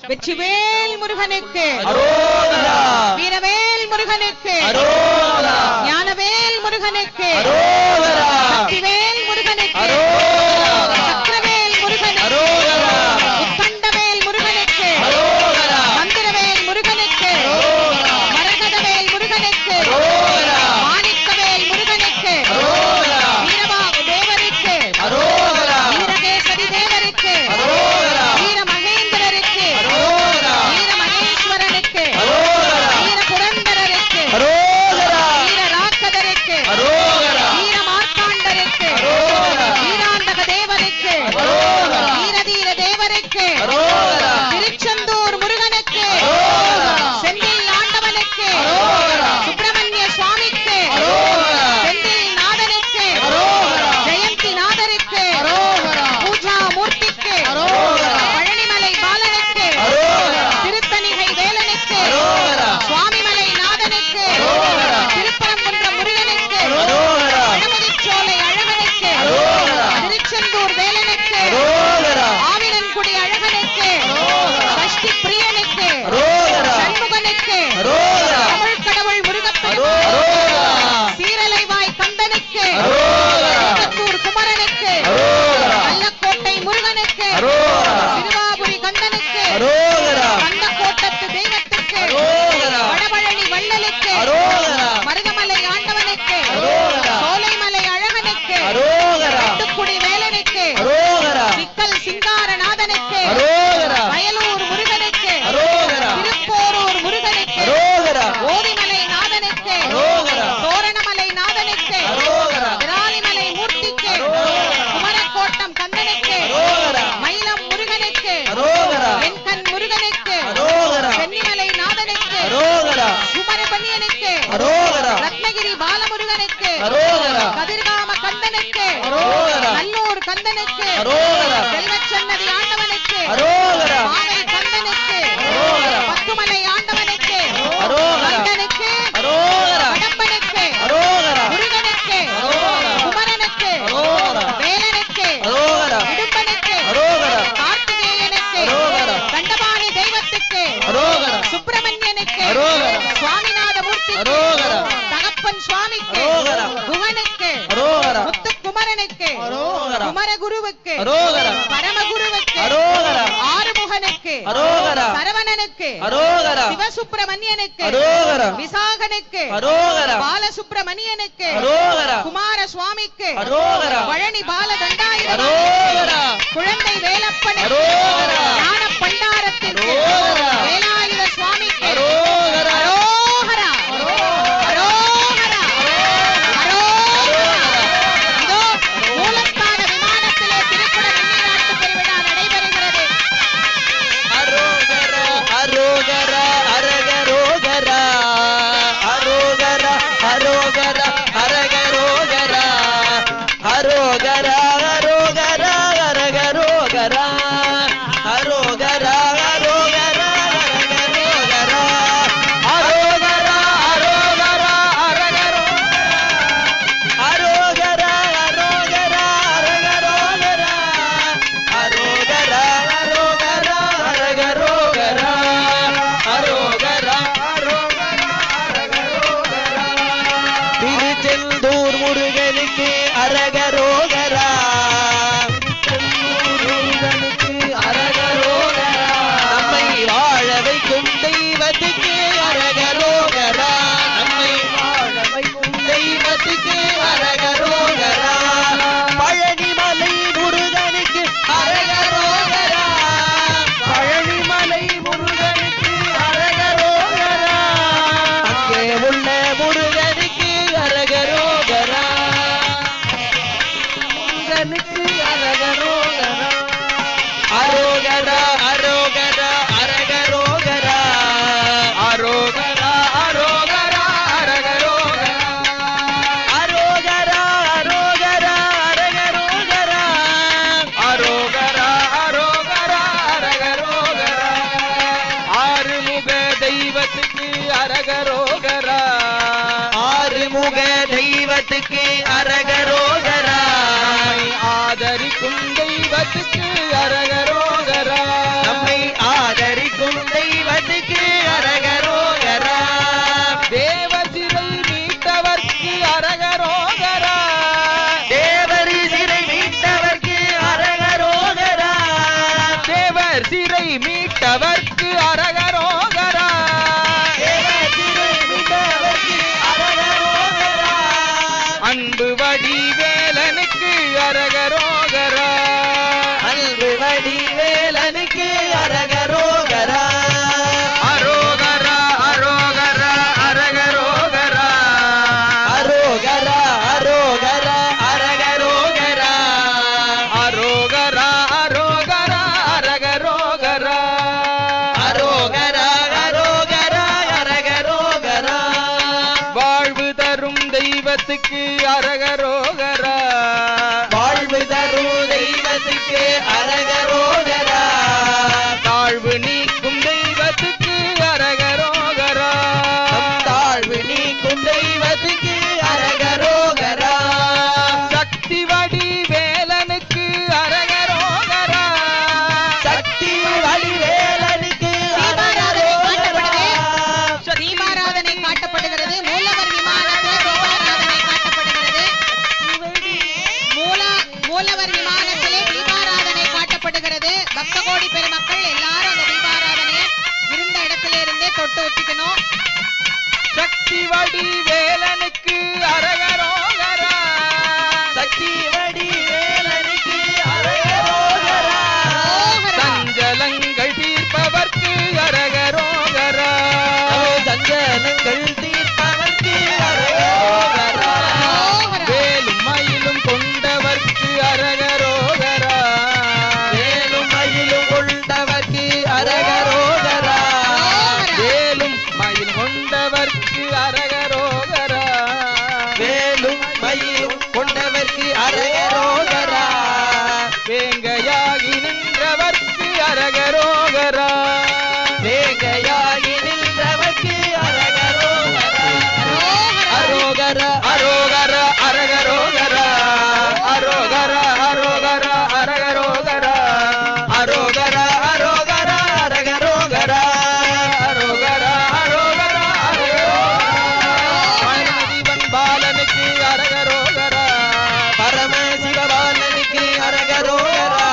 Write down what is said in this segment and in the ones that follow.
வெற்றிவேல் முருகனுக்கு அரோகரா, வீரவேல் முருகனுக்கு அரோகரா, ஞானவேல் முருகனுக்கு அரோகரா, சக்திவேல் முருகனுக்கு அரோகரா, சக்கரவேல் முருகனுக்கு அரோகரா, உத்தண்டவேல் முருகனுக்கு அரோகரா, மந்திரவேல் முருகனுக்கு அரோகரா, மரகதவேல் முருகனுக்கு அரோகரா, மாணிக்கவேல் முருகனுக்கு அரோகரா, வீரபாகு தேவருக்கு அரோகரா, வீரகேசரி தேவருக்கு அரோகரா, வீர மகேந்திரருக்கு அரோகரா, வீர மகேஸ்வரனுக்கு அரோகரா, வீர புரந்தரருக்கு அரோகரா, வீர ராக்கதருக்கு அரோகரா, வீர மார்த்தாண்டருக்கு அரோகரா, வீராந்தக தேவருக்கு அரோகரா, வீரதீர தேவருக்கு அரோகரா, திருச்செந்தூர் முருகனுக்கு அரோகரா, செந்தில் ஆண்டவனுக்கு அரோகரா, சுப்பிரமணிய சுவாமிக்கு அரோகரா, செந்தில் நாதனுக்கு அரோகரா, ஜெயந்தி நாதருக்கு அரோகரா, பூஜா மூர்த்திக்கு அரோகரா, பழனிமலை பாலனுக்கு அரோகரா, திருத்தணிகை வேலனுக்கு அரோகரா, சுவாமிமலை நாதனுக்கு அரோகரா, திருப்பரங்குன்ற முருகனுக்கு அரோகரா, அழகுதிச்சோலை அழகனுக்கு அரோகரா, திருச்செந்தூர் வேலனுக்கு அரோகரா, ஆவினன்குடி அழகனுக்கு அரோகரா, சஷ்டி பிரியனுக்கு அரோகரா, சண்முகனுக்கு அரோகரா, தமிழ் கடவுள் முருகப்பெருமான் அரோகரா, சீரலைவாய் கந்தனுக்கு அரோகரா, திருப்பத்தூர் குமரனுக்கு அரோகரா, கள்ளக்கோட்டை முருகனுக்கு அரோகரா, திருவாபுரி கந்தனுக்கு அரோகரா, கந்தக்கோட்டத்து தெய்வத்துக்கு அரோகரா, வடபழனி வள்ளலுக்கு அரோகரா, மருதமலை ஆண்டவனுக்கு அரோகரா, சோலைமலை அழகனுக்கு அரோகரா, கட்டுக்குடி வேலனுக்கு அரோகரா, சிக்கல் சிங்காரநாதனுக்கு அரோகரா, வயலூர் முருகனுக்கு அரோகரா, திருப்போரூர் முருகனுக்கு அரோகரா, ஓதிமலை நாதனுக்கு அரோகரா, தோரணமலை நாதனுக்கு அரோகரா, விராலிமலை மூர்த்திக்கு அரோகரா, குமரக்கோட்டம் கந்தனுக்கு அரோகரா, மயிலம் முருகனுக்கு அரோகரா, வெண்கண் முருகனுக்கு அரோகரா, சென்னிமலை நாதனுக்கு அரோகரா, சுமரபன்னியனுக்கு அரோகரா, ரத்னகிரி பாலமுருகனுக்கு அரோகரா, கதிர்காம கந்தனுக்கு அரோகரா, நல்லூர் கந்தனுக்கு அரோகரா, செல்வச்சன்னதி ஆண்டவனுக்கு அரோகரா, மாவை கந்தனுக்கு அரோகரா, பத்துமலை ஆண்டவனுக்கு அரோகரா, கந்தனுக்கு அரோகரா, கடம்பனுக்கு அரோகரா, முருகனுக்கு அரோகரா, குமரனுக்கு அரோகரா, வேலனுக்கு அரோகரா, இடும்பனுக்கு அரோகரா, கார்த்திகேயனுக்கு அரோகரா, தண்டபாணி தெய்வத்துக்கு அரோகரா, சுப்பிரமணியனுக்கு அரோகரா, சுவாமிநாத மூர்த்திக்கு அரோகரா, தகப்பன் சுவாமிக்கு அரோகரா, குகனுக்கு அரோகரா, முத்துக்குமரனுக்கு அரோகரா, குமரகுருவுக்கு அரோகரா, பரமகுருவுக்கு அரோகரா, ஆறுமுகனுக்கு அரோகரா, சரவணனுக்கு அரோகரா, சிவசுப்பிரமணியனுக்கு அரோகரா, விசாகனுக்கு அரோகரா, பாலசுப்பிரமணியனுக்கு அரோகரா, குமார சுவாமிக்கு அரோகரா, பழனி பாலதண்டாயுதம் அரோகரா, குழந்தை வேலப்பனுக்கு அரோகரா, ஞான பண்டாரத்திற்கு அரோகரா, வேலாயுத சுவாமிக்கு அரோகரா, அரோகரா அரோகரா அரோகரா. இதோ மூலஸ்தான விமானத்திலே திருக்குட வெண்ணிராட்டு பெருவிழா நடைபெறுகிறது. அரோகரா, அரோகரா, அரகரோகரா, அரோகரா, அரோகரா, அரகரோகரா, அரோகரா, அரோகரா, அரகரோகரா, அரோகரா, அரோகரா, அரகரோகரா, அரோகரா, அரோகரா, அரகரோகரா, அரோகரா, அரோகரா, அரகரோகரா, அரோகரா, அரோகரா, அரகரோகரா, அரோகரா, அரோகரா, அரகரோகரா. திருச்செந்தூர் முருகனுக்கு அரகரோகரா, முருகனுக்கு அரகரோகரா, நம்மை வாழ வைக்கும் தெய்வத்துக்கு அரகரோகரா, நம்மை வாழ வைக்கும் தெய்வத்துக்கு அரகரோகரா, பழனிமலை முருகனுக்கு அரகரோகரா, பழனிமலை முருகனுக்கு அரகரோகரா, அங்கே உள்ள முருகனுக்கு அரகரோகரா, முருகனுக்கு அரகரோகரா, அரோகரா, அரோகரா, அரகரோகரா, அரோகரா, அரோகரா, அரகரோகரா, அரோகரா, அரோகரா, அரகரோகரா, அரோகரா, அரோகரா, அரகரோகரா, ஆறுமுக தெய்வத்துக்கு அரகரோகரா, ஆறுமுக தெய்வத்துக்கு அரகரோகரா, ஆதரிக்கும் தெய்வத்துக்கு அரகரோகரா, நம்மை ஆதரிக்கும் மீட்டவர்க்கு அரகரோகரா. தேவசிறை மீட்டவர்க்கு அரகரோகரா. அன்பு வடிவேலனுக்கு அரகரோகரா. அன்பு வடிவேலனுக்கு அரகரோகரா. அரோகரா அரோகரா அரகரோகரா. அரோகரா அரோகரா அரகரோகரா. அரோகரா அரோகரா அரகரோகரா. அரோகரா அரோகரா அரகரோகரா. வாழ்வு தரும் தெய்வத்துக்கு அரகரோகரா. வாழ்வு தரும் தெய்வத்துக்கு அரகரோகரா. தாழ்வு நீக்கும் தெய்வத்துக்கு அரகரோகரா. தாழ்வு நீக்கும் தெய்வத்துக்கு அரகரோகரா. சக்தி வடிவேலனுக்கு அரகரோகரா. சக்தி வடிவேலனுக்கு அரகரோகரா. தீபாராதனை காட்டப்படுகிறது. மூலவர் விமானத்தில் தீபாராதனை காட்டப்படுகிறது. மூலவர் விமானத்திலே தீபாராதனை காட்டப்படுகிறது. பக்த கோடி பெருமக்கள் எல்லாரும் அந்த தீபாராதனையை இருந்த இடத்துல இருந்தே தொட்டு வச்சுக்கணும். சக்தி வடிவேலனுக்கு அரகரோகரா. சக்தி வடிவேலனுக்கு அரகரோகரா. சஞ்சலங்கள் தீர்ப்பவர்க்கு அரகரோகரா. சஞ்சலங்கள் தீர்ப்பவர்க்கு அரகரோகரா. வேலும் மயிலும் கொண்டவர்க்கு அரகரோகரா. வேலும் மயிலும் கொண்டவர்க்கு அரகரோகரா. வேலும் மயில் கொண்டவர்க்கு அரகரோகரா. வேலும் மயிலும் கொண்டவர்க்கு அரகரோகரா. வேங்கையாகி நின்றவர்க்கு அரகரோகரா. வேங்கையாகி நின்றவர்க்கு அரகரோகரா. அரோகரா அரோகரா அரகரோகரா. அரோகரா அரோகரா அரகரோகரா. அரோகரா அரோகரா அரகரோகரா. அரோகரா அரோகரா அரகரோகரா. பரமசிவன் பாலனுக்கு அரகரோகரா. பரமசிவபாலனுக்கு அரகரோகரா.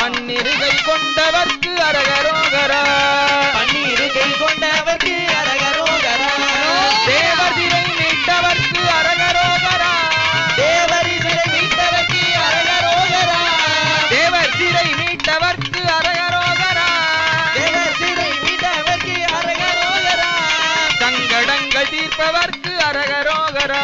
மண்ணிருகை கொண்டவர்க்கு அரகரோகரா. பன்னீருகை கொண்டவர்க்கு அரகரோகரா. தேவதிரை மீட்டவர்க்கு அரகரோகரா. தேவரி சிறை மீட்டவர்க்கு அரகரோகரா. தேவர் சிறை மீட்டவர்க்கு அரகரோகரா. தேவர் சிறை மீட்டவர்க்கு அரகரோகரா. சங்கடங்கள் தீர்ப்பவர்க்கு அரகரோகரா.